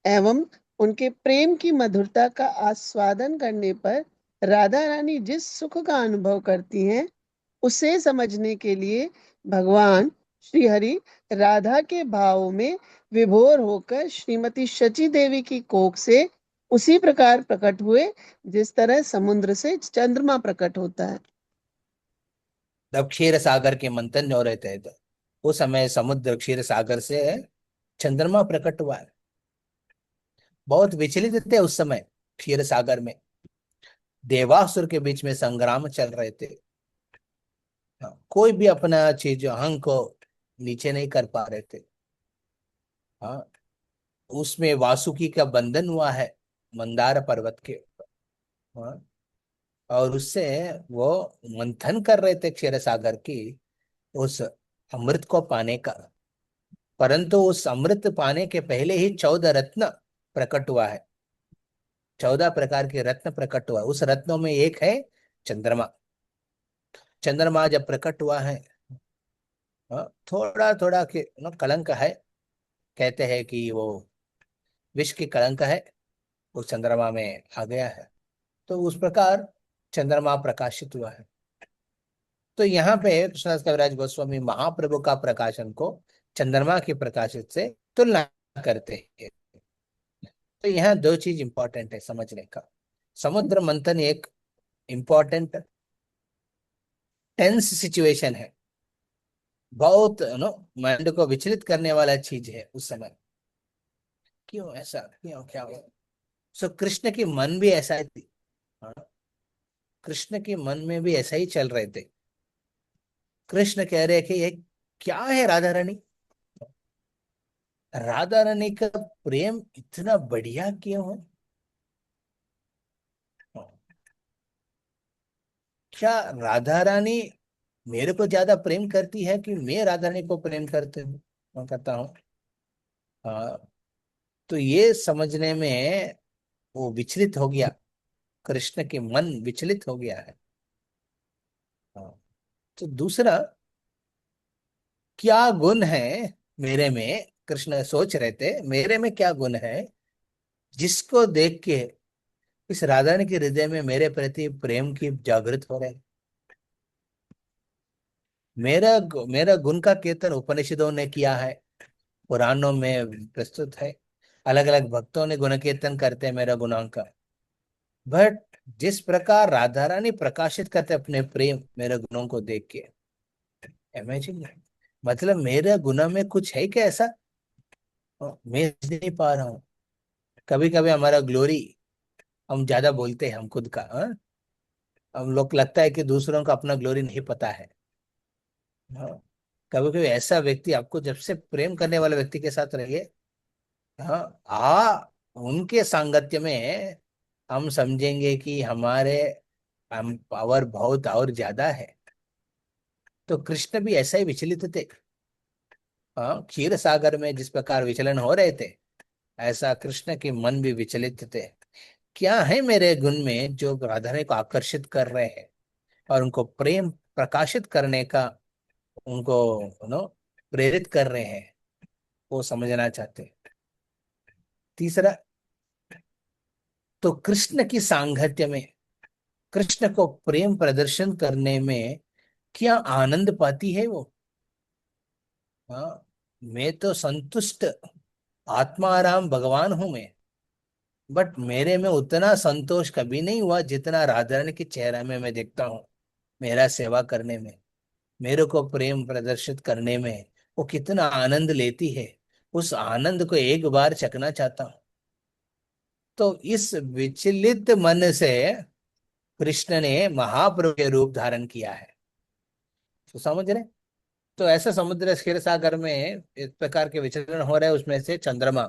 एवं उनके प्रेम की मधुरता का आस्वादन करने पर राधा रानी जिस सुख का अनुभव करती हैं, उसे समझने के लिए भगवान श्री हरि राधा के भाव में विभोर होकर श्रीमती शची देवी की कोख से उसी प्रकार प्रकट हुए जिस तरह समुद्र से चंद्रमा प्रकट होता है। जब क्षीर सागर के मंथन हो रहे थे, तो उस समय समुद्र क्षीर सागर से चंद्रमा प्रकट हुआ है। बहुत विचलित थे उस समय क्षीर सागर में, देवासुर के बीच में संग्राम चल रहे थे। हाँ, कोई भी अपना चीज अहंग को नीचे नहीं कर पा रहे थे। हाँ, उसमें वासुकी का बंधन हुआ है मंदार पर्वत के ऊपर। हाँ, और उससे वो मंथन कर रहे थे क्षीर सागर की उस अमृत को पाने का। परंतु उस अमृत पाने के पहले ही 14 रत्न प्रकट हुआ है। 14 प्रकार के रत्न प्रकट हुआ है। उस रत्नों में एक है चंद्रमा। चंद्रमा जब प्रकट हुआ है, थोड़ा थोड़ा के कलंक है, कहते हैं कि वो विष की कलंक है, उस चंद्रमा में आ गया है। तो उस प्रकार चंद्रमा प्रकाशित हुआ है। तो यहाँ पे कृष्णदास कविराज गोस्वामी महाप्रभु का प्रकाशन को चंद्रमा के प्रकाशित से तुलना करते हैं। तो यहाँ दो चीज इंपॉर्टेंट है समझने का। समुद्र मंथन एक इंपॉर्टेंट टेंस सिचुएशन है, बहुत माइंड को विचलित करने वाला चीज है उस समय। क्यों ऐसा, क्यों, क्या हुआ? सो कृष्ण की मन भी ऐसा ही थी। हाँ, कृष्ण के मन में भी ऐसा ही चल रहे थे। कृष्ण कह रहे कि ये क्या है राधा रानी, राधा रानी का प्रेम इतना बढ़िया क्यों है? क्या राधा रानी मेरे को ज्यादा प्रेम करती है कि मैं राधा रानी को प्रेम करते हूँ, मैं करता हूँ? हाँ, तो ये समझने में वो विचलित हो गया, कृष्ण के मन विचलित हो गया है। हाँ, तो दूसरा, क्या गुण है मेरे में, कृष्ण सोच रहे थे मेरे में क्या गुण है जिसको देख के इस राधा रानी के हृदय में मेरे प्रति प्रेम की जागृत हो रहे। मेरा गुण का कीर्तन उपनिषदों ने किया है, पुराणों में प्रस्तुत है, अलग अलग भक्तों ने गुण कीर्तन करते हैं मेरा गुणों का। बट जिस प्रकार राधा रानी प्रकाशित करते अपने प्रेम मेरे गुणों को देख के, इमेजिन, मतलब मेरे गुणों में कुछ है क्या ऐसा? मैं समझ नहीं पा रहा हूँ। कभी कभी हमारा ग्लोरी हम ज्यादा बोलते हैं, हम खुद का, हाँ? हम लोग लगता है कि दूसरों का अपना ग्लोरी नहीं पता है। हाँ, कभी कभी ऐसा व्यक्ति आपको जब से प्रेम करने वाले व्यक्ति के साथ रहिए, हाँ, उनके सांगत्य में हम समझेंगे कि हमारे हम पावर बहुत और ज्यादा है। तो कृष्ण भी ऐसा ही विचलित थे। हाँ, क्षीर सागर में जिस प्रकार विचलन हो रहे थे, ऐसा कृष्ण के मन भी विचलित थे। क्या है मेरे गुण में जो राधा रानी को आकर्षित कर रहे हैं और उनको प्रेम प्रकाशित करने का, उनको प्रेरित कर रहे हैं, वो समझना चाहते हैं। तीसरा, तो कृष्ण की सांगत्य में, कृष्ण को प्रेम प्रदर्शन करने में क्या आनंद पाती है वो। हाँ, मैं तो संतुष्ट आत्माराम भगवान हूं मैं, बट मेरे में उतना संतोष कभी नहीं हुआ जितना राधा रानी के चेहरा में मैं देखता हूँ। मेरा सेवा करने में, मेरे को प्रेम प्रदर्शित करने में वो कितना आनंद लेती है, उस आनंद को एक बार चखना चाहता हूँ। तो इस विचलित मन से कृष्ण ने महाप्रभु के रूप धारण किया है। तो समझ रहे? तो ऐसा समुद्र क्षीर सागर में इस प्रकार के विचलन हो रहे हैं, उसमें से चंद्रमा,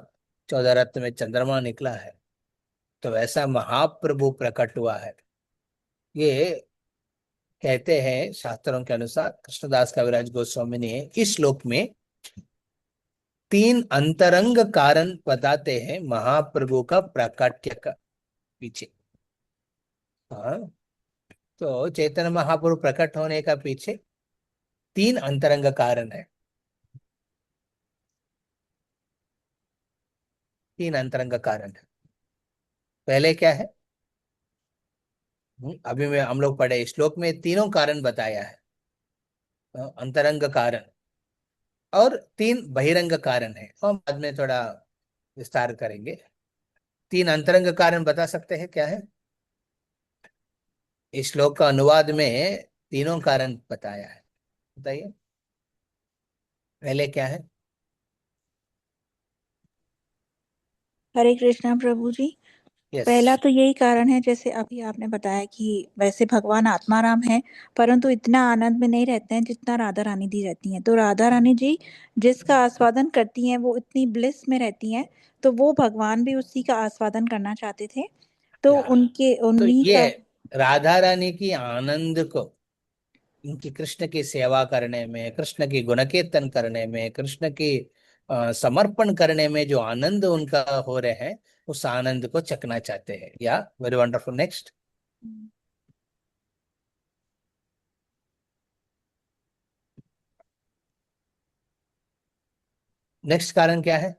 14 रत्न में चंद्रमा निकला है। तो वैसा महाप्रभु प्रकट हुआ है। ये कहते हैं शास्त्रों के अनुसार, कृष्णदास कविराज गोस्वामी ने इस श्लोक में 3 अंतरंग कारण बताते हैं महाप्रभु का प्राकट्य का पीछे। हाँ, तो चैतन्य महाप्रभु प्रकट होने का पीछे 3 अंतरंग कारण है। 3 अंतरंग कारण है। पहले क्या है? अभी में हम लोग पढ़े श्लोक में तीनों कारण बताया है। अंतरंग कारण और 3 बहिरंग कारण है, हम बाद में थोड़ा विस्तार करेंगे। 3 अंतरंग कारण बता सकते हैं क्या है? इस श्लोक का अनुवाद में तीनों कारण बताया है। बताइए पहले क्या है। हरे कृष्णा प्रभु जी। यस। पहला तो यही कारण है, जैसे अभी आपने बताया कि वैसे भगवान आत्माराम है, परंतु इतना आनंद में नहीं रहते हैं जितना राधा रानी जी रहती हैं। तो राधा रानी जी जिसका आस्वादन करती हैं वो इतनी ब्लिस में रहती हैं, तो वो भगवान भी उसी का आस्वादन करना चाहते थे। तो या उनके तो उन्हीं ये का। राधा रानी की आनंद को, उनकी कृष्ण की सेवा करने में, कृष्ण की गुण कीर्तन करने में, कृष्ण की समर्पण करने में जो आनंद उनका हो रहे हैं, उस आनंद को चखना चाहते हैं। या वेरी वंडरफुल। नेक्स्ट। नेक्स्ट कारण क्या है।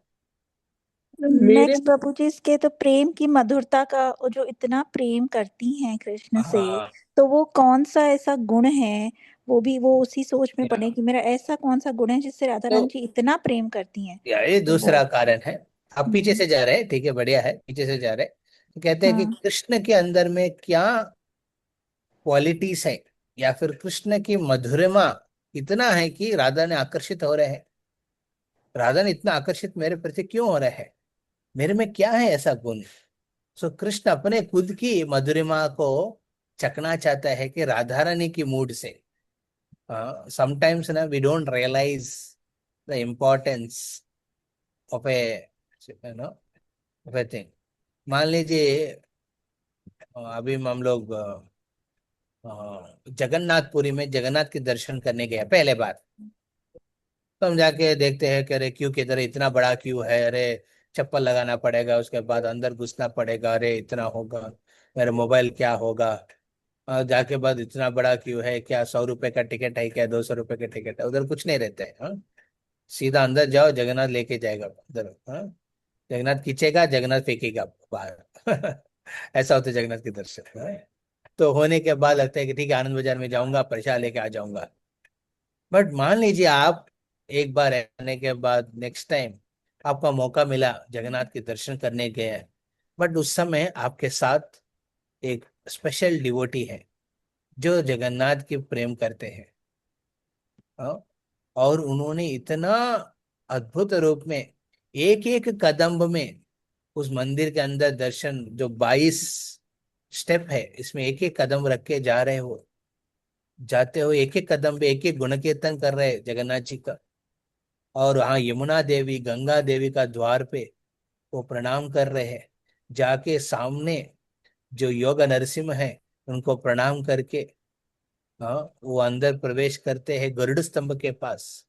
मेरे नेक्स्ट प्रभु जी, इसके तो प्रेम की मधुरता का, वो जो इतना प्रेम करती हैं कृष्ण से, हाँ। तो वो कौन सा ऐसा गुण है, वो भी वो उसी सोच में या पड़े कि मेरा ऐसा कौन सा गुण है जिससे राधा तो रानी जी इतना प्रेम करती हैं। ये तो वो। दूसरा कारण है। आप पीछे हम्म। से जा रहे हैं, ठीक है, बढ़िया है, पीछे से जा रहे हैं। तो कहते हैं कि हाँ। कृष्ण के अंदर में क्या क्वालिटीज है, या फिर कृष्ण की मधुरिमा इतना है कि राधा ने आकर्षित हो रहे हैं। राधा ने इतना आकर्षित मेरे प्रति क्यों हो रहे हैं, मेरे में क्या है ऐसा गुण। सो कृष्ण अपने खुद की मधुरिमा को चखना चाहता है कि राधा रानी की मूड से। समटाइम्स ना we don't realise the importance of a, you know, of a thing. मान लीजिए अभी हम लोग जगन्नाथपुरी में जगन्नाथ के दर्शन करने गए पहले बार। तो हम जाके देखते हैं कि अरे क्यू किधर है, इतना बड़ा क्यू है, अरे चप्पल लगाना पड़ेगा, उसके बाद अंदर घुसना पड़ेगा, अरे इतना होगा, मेरा मोबाइल क्या होगा। जाके बाद इतना बड़ा क्यू है, क्या 100 रुपए का टिकट है, क्या 200 रुपए का टिकट है। उधर कुछ नहीं रहता है। हाँ, सीधा अंदर जाओ, जगन्नाथ लेके जाएगा उधर। हाँ, जगन्नाथ खींचेगा, जगन्नाथ फेंकेगा बाहर। ऐसा होता है जगन्नाथ के दर्शन। हाँ? तो होने के बाद लगता है कि ठीक है, आनंद बाजार में जाऊंगा, प्रसाद लेके आ जाऊंगा। बट मान लीजिए आप एक बार आने के बाद नेक्स्ट टाइम आपका मौका मिला, जगन्नाथ के दर्शन करने गए, बट उस समय आपके साथ एक स्पेशल डिवोटी है जो जगन्नाथ की प्रेम करते हैं। हाँ? और उन्होंने इतना अद्भुत रूप में एक एक कदम में उस मंदिर के अंदर दर्शन, जो 22 स्टेप है, इसमें एक एक कदम रख के जा रहे हो, जाते हो एक एक कदम पे एक एक गुण कीर्तन कर रहे हैं जगन्नाथ जी का। और वहाँ यमुना देवी, गंगा देवी का द्वार पे वो प्रणाम कर रहे हैं। जाके सामने जो योग नरसिंह है उनको प्रणाम करके, हाँ, वो अंदर प्रवेश करते हैं गरुड़ स्तंभ के पास।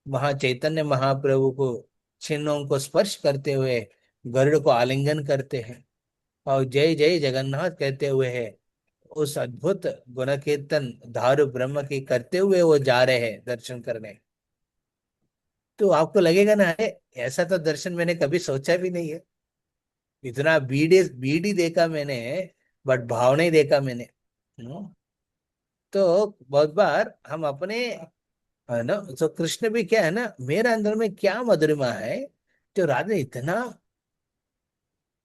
वहां चैतन्य महाप्रभु को चिन्हों को स्पर्श करते हुए गरुड़ को आलिंगन करते हैं, और जय जय जगन्नाथ कहते हुए है उस अद्भुत गुण कीर्तन दारू ब्रह्म की करते हुए वो जा रहे हैं दर्शन करने। तो आपको लगेगा ना, अरे ऐसा तो दर्शन मैंने कभी सोचा भी नहीं है। इतना बीडी बीडी देखा मैंने, बट भाव नहीं देखा मैंने। हम्म। तो बहुत बार हम अपने, है ना, तो कृष्ण भी क्या है ना, मेरे अंदर में क्या मधुरिमा है जो राधा इतना,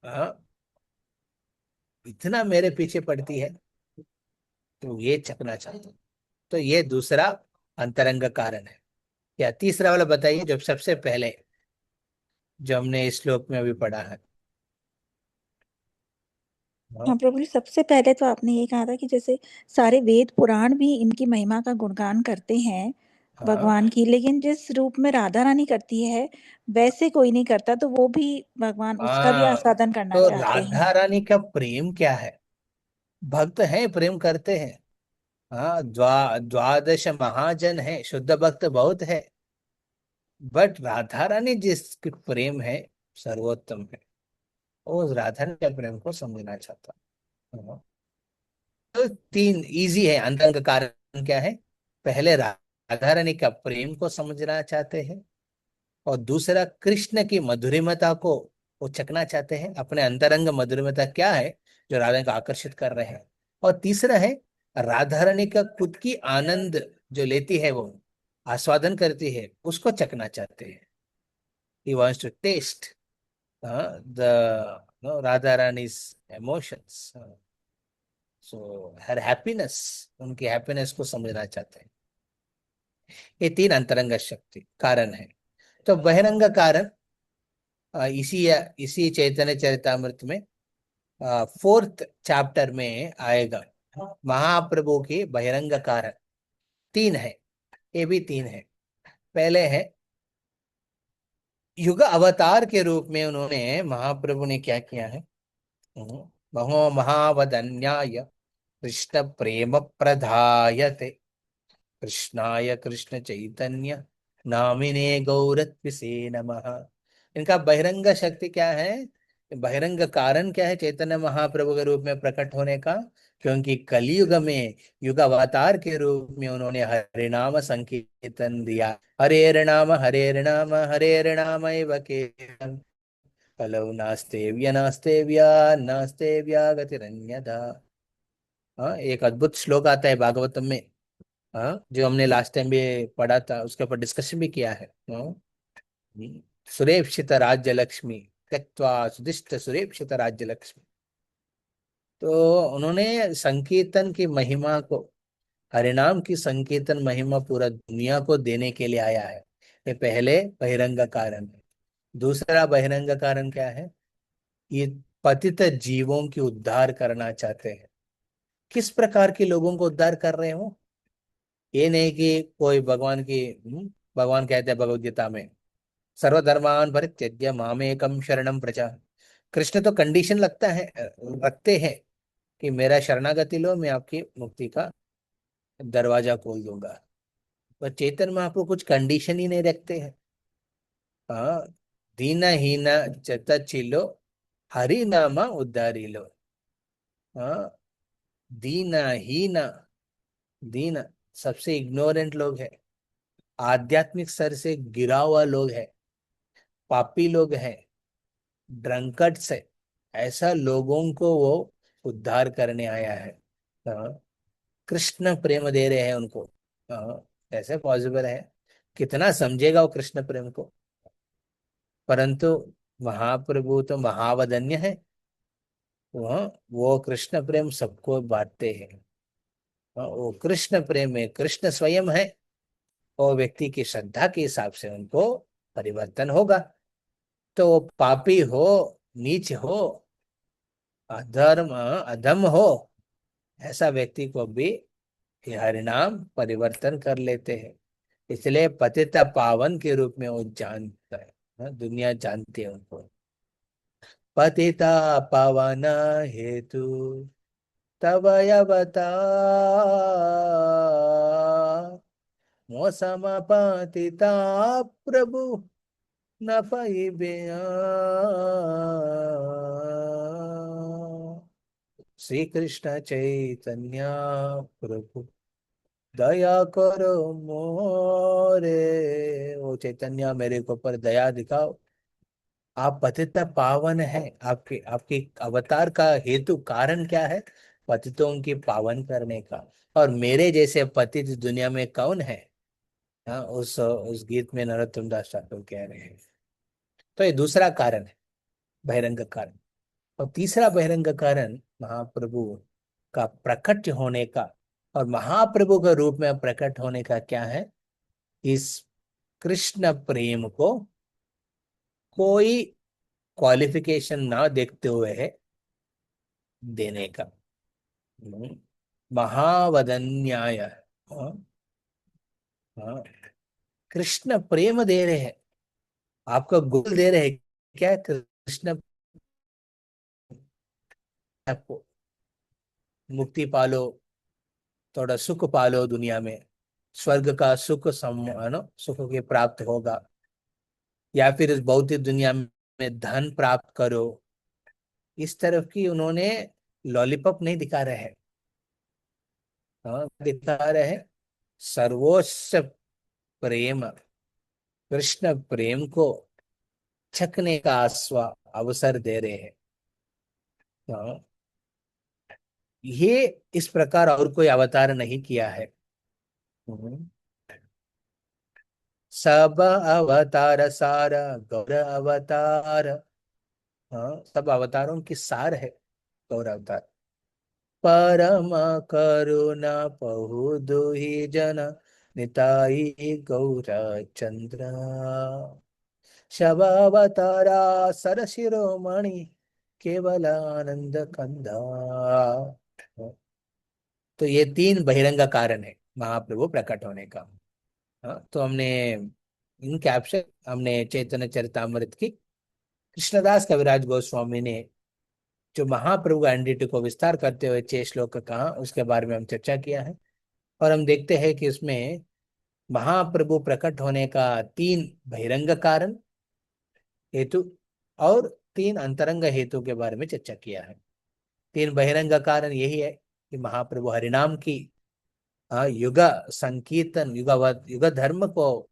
हाँ, इतना मेरे पीछे पड़ती है, तो ये चकना चाहता हूँ। तो ये दूसरा अंतरंग कारण है। या तीसरा वाला बताइए, जो सबसे पहले जो हमने इस श्लोक में अभी पढ़ा है। हाँ। हाँ प्रभु जी, सबसे पहले तो आपने ये कहा था कि जैसे सारे वेद पुराण भी इनकी महिमा का गुणगान करते हैं हाँ। भगवान की, लेकिन जिस रूप में राधा रानी करती है वैसे कोई नहीं करता, तो वो भी भगवान उसका भी हाँ, आस्वादन करना तो चाहते हैं। राधा रानी का प्रेम क्या है। भक्त हैं, प्रेम करते हैं। हाँ, द्वादश महाजन है, शुद्ध भक्त बहुत है। बट राधा रानी जिसकी प्रेम है सर्वोत्तम है, वो उस राधा रानी के प्रेम को समझना चाहता। हाँ। तो तीन इजी है अंतरंग कारण क्या है। पहले राधा रानी का प्रेम को समझना चाहते हैं, और दूसरा कृष्ण की मधुरिमता को वो चखना चाहते हैं। अपने अंतरंग मधुरिमता क्या है जो राधा को आकर्षित कर रहे हैं। और तीसरा है राधा रानी का खुद की आनंद जो लेती है, वो आस्वादन करती है, उसको चखना चाहते हैं। He wants to taste the no Radha Rani's emotions. So हर हैप्पीनेस, उनकी हैप्पीनेस को समझना चाहते हैं। ये तीन अंतरंग शक्ति कारण है। तो बहिरंग कारण इसी चैतन्य चरितामृत में फोर्थ चैप्टर में आएगा। महाप्रभु के बहिरंग कारण तीन है, ये भी तीन है। पहले है युग अवतार के रूप में उन्होंने, महाप्रभु ने क्या किया है। महो महावदन्याय कृष्ण प्रेम प्रधायते कृष्णाय कृष्ण चैतन्य नामिने गौरत्विसे नमः। इनका बहिरंग शक्ति क्या है, बहिरंग कारण क्या है चैतन्य महाप्रभु के रूप में प्रकट होने का। क्योंकि कलयुग में युग अवतार के रूप में उन्होंने हरिनाम संकीर्तन दिया। हरेर नाम एव केवलम कलौ नास्तेव्या गतिरन्यथा। हाँ, एक अद्भुत श्लोक आता है भागवतम में, हाँ, जो हमने लास्ट टाइम भी पढ़ा था, उसके ऊपर डिस्कशन भी किया है। हाँ, सुरेप्सित राज्य लक्ष्मी त्यक्त्वा सुदिष्ट सुरेप्सित राज्य लक्ष्मी। तो उन्होंने संकीर्तन की महिमा को, हरिनाम की संकीर्तन महिमा पूरा दुनिया को देने के लिए आया है। ये पहले बहिरंग कारण है। दूसरा बहिरंग कारण क्या है, ये पतित जीवों की उद्धार करना चाहते हैं। किस प्रकार के लोगों को उद्धार कर रहे हो, ये नहीं कि कोई भगवान कहते हैं भगवद गीता में सर्वधर्मान परित्यज्य मामेकम शरणम प्रचा। कृष्ण तो कंडीशन रखते हैं कि मेरा शरणागति लो, मैं आपकी मुक्ति का दरवाजा खोल दूंगा। पर चेतन महाप्रभु कुछ कंडीशन ही नहीं रखते हैं। हाँ, दीन हीन चत चिलो हरि नाम उद्धारी लो। हाँ, दीन हीन, दीन सबसे इग्नोरेंट लोग है, आध्यात्मिक स्तर से गिरा हुआ लोग है, पापी लोग हैं, ड्रंकर्ड्स है, ऐसा लोगों को वो उद्धार करने आया है। हाँ, कृष्ण प्रेम दे रहे हैं उनको। हाँ, कैसे पॉसिबल है, कितना समझेगा वो कृष्ण प्रेम को। परंतु महाप्रभु तो महावदन्य है, वो कृष्ण प्रेम सबको बांटते हैं। वो कृष्ण प्रेम में कृष्ण स्वयं है, और व्यक्ति की श्रद्धा के हिसाब से उनको परिवर्तन होगा। तो वो पापी हो, नीच हो, अधम हो, ऐसा व्यक्ति को भी ये हरिनाम परिवर्तन कर लेते हैं। इसलिए पतित पावन के रूप में वो जानता है। दुनिया जानती है उनको पतिता पावन हेतु तब मौसम पतिता प्रभु न पाइबे। श्री कृष्ण चैतन्य प्रभु दया करो मोरे। ओ चैतन्य, मेरे को ऊपर दया दिखाओ। आप पतित पावन है, आपके आपके अवतार का हेतु कारण क्या है, पतितों की पावन करने का। और मेरे जैसे पतित दुनिया में कौन है। हाँ, उस गीत में नरोत्तम दास ठाकुर कह रहे हैं। तो ये दूसरा कारण है, बहिरंग कारण। और तीसरा बहिरंग कारण महाप्रभु का प्रकट होने का, और महाप्रभु के रूप में प्रकट होने का क्या है, इस कृष्ण प्रेम को कोई क्वालिफिकेशन ना देखते हुए है देने का। महावदन्याय। हाँ, हाँ, कृष्ण प्रेम दे रहे हैं, आपको गोल दे रहे हैं क्या, कृष्ण आपको मुक्ति पालो, थोड़ा सुख पालो दुनिया में, स्वर्ग का सुख सुख के प्राप्त होगा, या फिर इस भौतिक दुनिया में धन प्राप्त करो। इस तरफ की उन्होंने लॉलीपॉप नहीं दिखा रहे हैं। हाँ, दिखा रहे हैं सर्वोच्च प्रेम, कृष्ण प्रेम को छकने का अवसर दे रहे हैं। हाँ, ये इस प्रकार और कोई अवतार नहीं किया है। हम्म। सब अवतार सार गौर अवतार। हाँ, सब अवतारों की सार है गौर अवतार। परम करुणा पहु दुहि जन निताई गौर चंद्र शबावतारा सरशिरोमणि केवल आनंद कंदा। तो ये तीन बहिरंग कारण है महाप्रभु प्रकट होने का। हाँ, तो हमने इन कैप्शन हमने चैतन्य चरितामृत की कृष्णदास कविराज गोस्वामी ने जो महाप्रभु का आइडेंटिटी को विस्तार करते हुए 6 श्लोक कहा उसके बारे में हम चर्चा किया है। और हम देखते हैं कि उसमें महाप्रभु प्रकट होने का 3 बहिरंग कारण हेतु और 3 अंतरंग हेतु के बारे में चर्चा किया है। 3 बहिरंग कारण यही है कि महाप्रभु हरिनाम की युग संकीर्तन युग धर्म को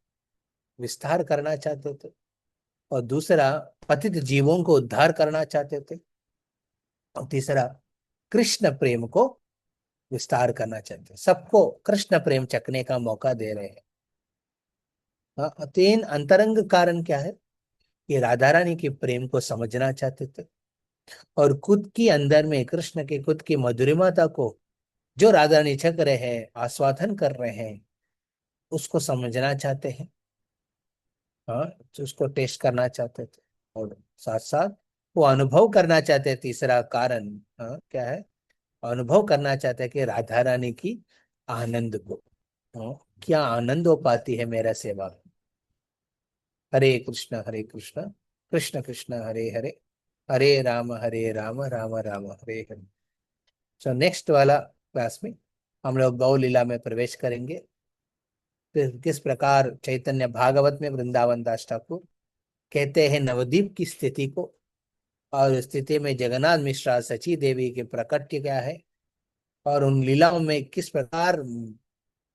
विस्तार करना चाहते थे और दूसरा पतित जीवों को उद्धार करना चाहते थे और तीसरा कृष्ण प्रेम को विस्तार करना चाहते, सबको कृष्ण प्रेम चखने का मौका दे रहे हैं। 3 अंतरंग कारण क्या है कि राधा रानी के प्रेम को समझना चाहते थे और खुद की अंदर में कृष्ण के खुद की मधुरिमता को जो राधा रानी छक रहे हैं आस्वादन कर रहे हैं उसको समझना चाहते हैं। हाँ, तो उसको टेस्ट करना चाहते थे और साथ साथ वो अनुभव करना चाहते हैं। तीसरा कारण क्या है, अनुभव करना चाहते हैं कि राधा रानी की आनंद को, क्या आनंद हो पाती है मेरा सेवा। हरे कृष्ण कृष्ण कृष्ण हरे हरे, हरे राम राम राम हरे हरे। सो नेक्स्ट वाला क्लास में हम लोग गौ लीला में प्रवेश करेंगे। फिर किस प्रकार चैतन्य भागवत में वृंदावन दास ठाकुर कहते हैं नवद्वीप की स्थिति को और उस स्थिति में जगन्नाथ मिश्रा सची देवी के प्रकट क्या है और उन लीलाओं में किस प्रकार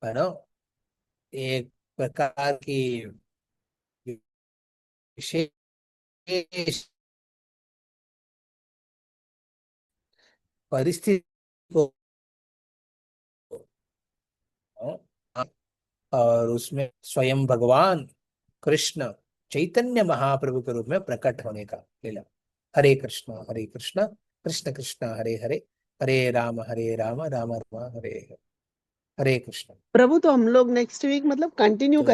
है ना एक प्रकार की विशेष परिस्थिति को और उसमें स्वयं भगवान कृष्ण चैतन्य महाप्रभु के रूप में प्रकट होने का लीला। हरे कृष्ण कृष्ण कृष्ण हरे हरे, हरे राम राम राम हरे हरे। हरे कृष्ण। प्रभु तो हम लोग नेक्स्ट वीक मतलब कंटिन्यू